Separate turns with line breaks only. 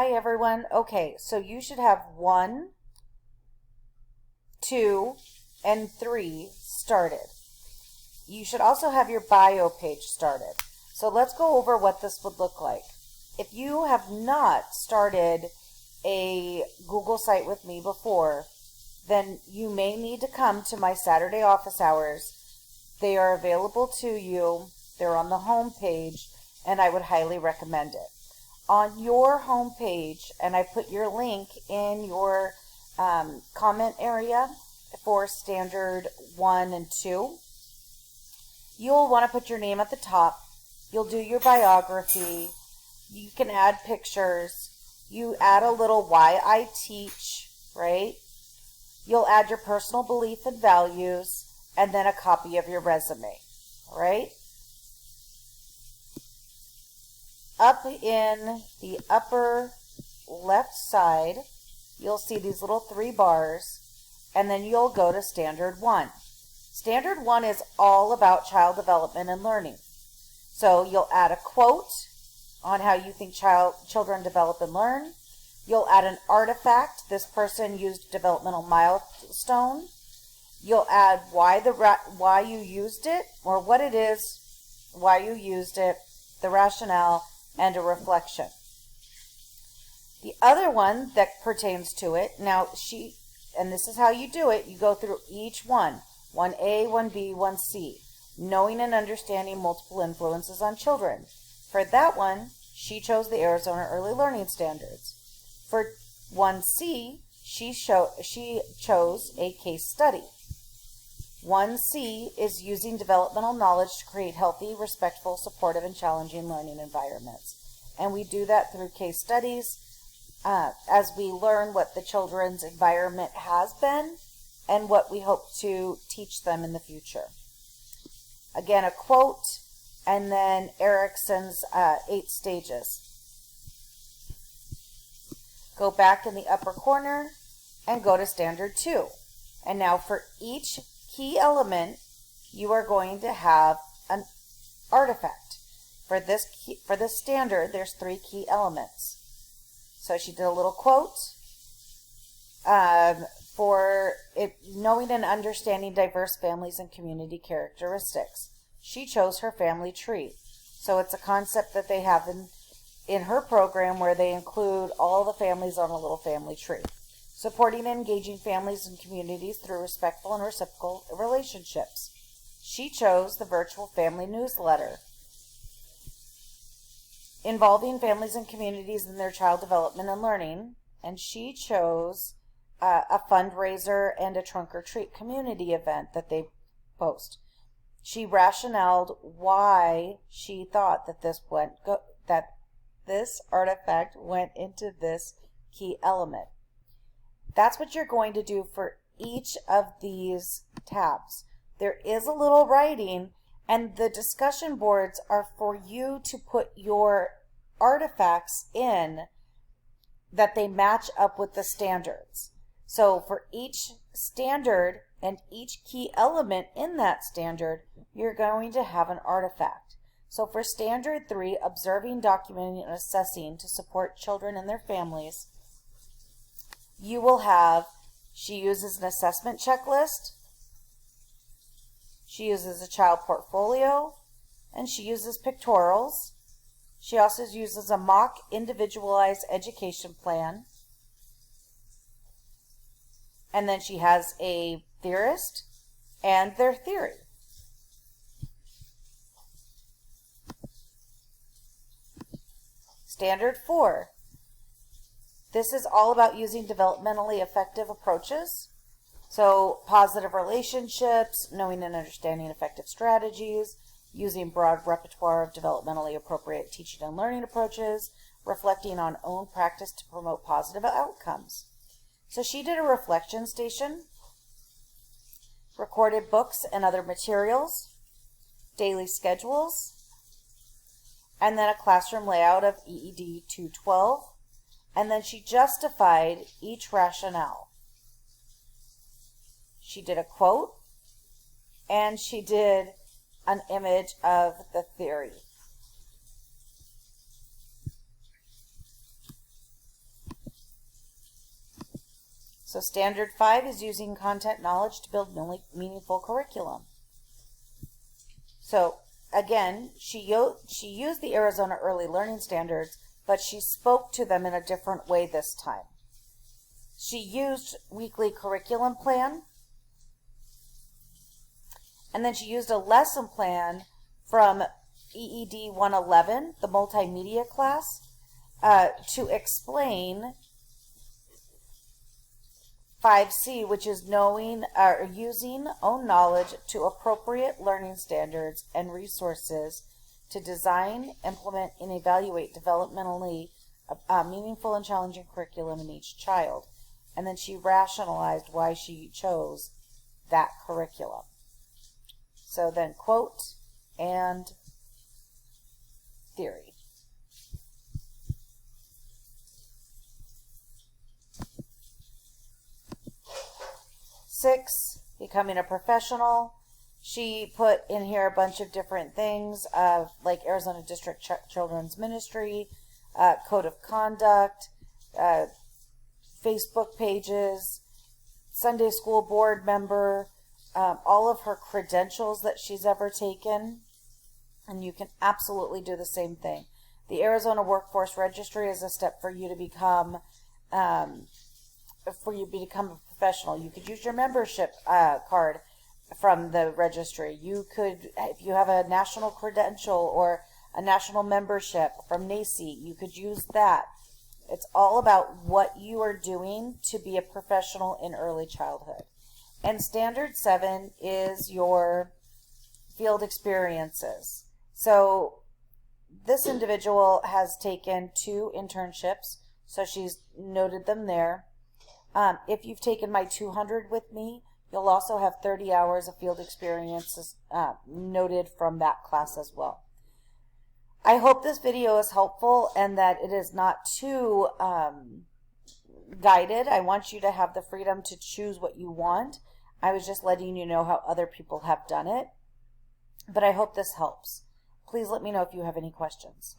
Hi everyone. Okay, so you should have 1, 2, and 3 started. You should also have your bio page started. So let's go over what this would look like. If you have not started a Google site with me before, then you may need to come to my Saturday office hours. They are available to you. They're on the home page, and I would highly recommend it. On your home page, and I put your link in your comment area for standard 1 and 2, you'll want to put your name at the top. You'll do your biography. You can add pictures. You add a little why I teach, right? You'll add your personal belief and values, and then a copy of your resume, right? Up in the upper left side, you'll see these little 3 bars, and then you'll go to Standard 1. Standard 1 is all about child development and learning. So you'll add a quote on how you think children develop and learn. You'll add an artifact. This person used developmental milestone. You'll add why you used it, or what it is, why you used it, the rationale, and a reflection. The other one that pertains to it, and this is how you do it, you go through each one, 1A, 1B, 1C, knowing and understanding multiple influences on children. For that one, she chose the Arizona Early Learning Standards. For 1C, she chose a case study. 1C is using developmental knowledge to create healthy, respectful, supportive, and challenging learning environments. And we do that through case studies as we learn what the children's environment has been and what we hope to teach them in the future. Again, a quote, and then Erickson's 8 stages. Go back in the upper corner and go to Standard 2. And now for each key element, you are going to have an artifact. For this standard, there's 3 key elements. So she did a little quote for it, knowing and understanding diverse families and community characteristics. She chose her family tree. So it's a concept that they have in her program where they include all the families on a little family tree. Supporting and engaging families and communities through respectful and reciprocal relationships. She chose the virtual family newsletter. Involving families and communities in their child development and learning. And she chose a fundraiser and a trunk or treat community event that they post. She rationaled why she thought that this artifact went into this key element. That's what you're going to do for each of these tabs. There is a little writing, and the discussion boards are for you to put your artifacts in that they match up with the standards. So for each standard and each key element in that standard, you're going to have an artifact. So for Standard 3, observing, documenting, and assessing to support children and their families, you will have, she uses an assessment checklist, she uses a child portfolio, and she uses pictorials. She also uses a mock individualized education plan. And then she has a theorist and their theory. Standard 4. This is all about using developmentally effective approaches. So positive relationships, knowing and understanding effective strategies, using broad repertoire of developmentally appropriate teaching and learning approaches, reflecting on own practice to promote positive outcomes. So she did a reflection station, recorded books and other materials, daily schedules, and then a classroom layout of EED 212, and then she justified each rationale. She did a quote, and she did an image of the theory. So Standard 5 is using content knowledge to build meaningful curriculum. So again, she used the Arizona Early Learning Standards, but she spoke to them in a different way this time. She used weekly curriculum plan, and then she used a lesson plan from EED 111, the multimedia class, to explain 5C, which is using own knowledge to appropriate learning standards and resources to design, implement, and evaluate developmentally meaningful and challenging curriculum in each child. And then she rationalized why she chose that curriculum. So then quote and theory. 6, becoming a professional. She put in here a bunch of different things, like Arizona District Children's Ministry, Code of Conduct, Facebook pages, Sunday School Board member, all of her credentials that she's ever taken. And you can absolutely do the same thing. The Arizona Workforce Registry is a step for you to become a professional. You could use your membership card from the registry. You could, if you have a national credential or a national membership from NACCE, you could use that. It's all about what you are doing to be a professional in early childhood. And Standard 7 is your field experiences. So this individual has taken 2 internships, so she's noted them there. If you've taken my 200 with me, you'll also have 30 hours of field experiences noted from that class as well. I hope this video is helpful and that it is not too guided. I want you to have the freedom to choose what you want. I was just letting you know how other people have done it. But I hope this helps. Please let me know if you have any questions.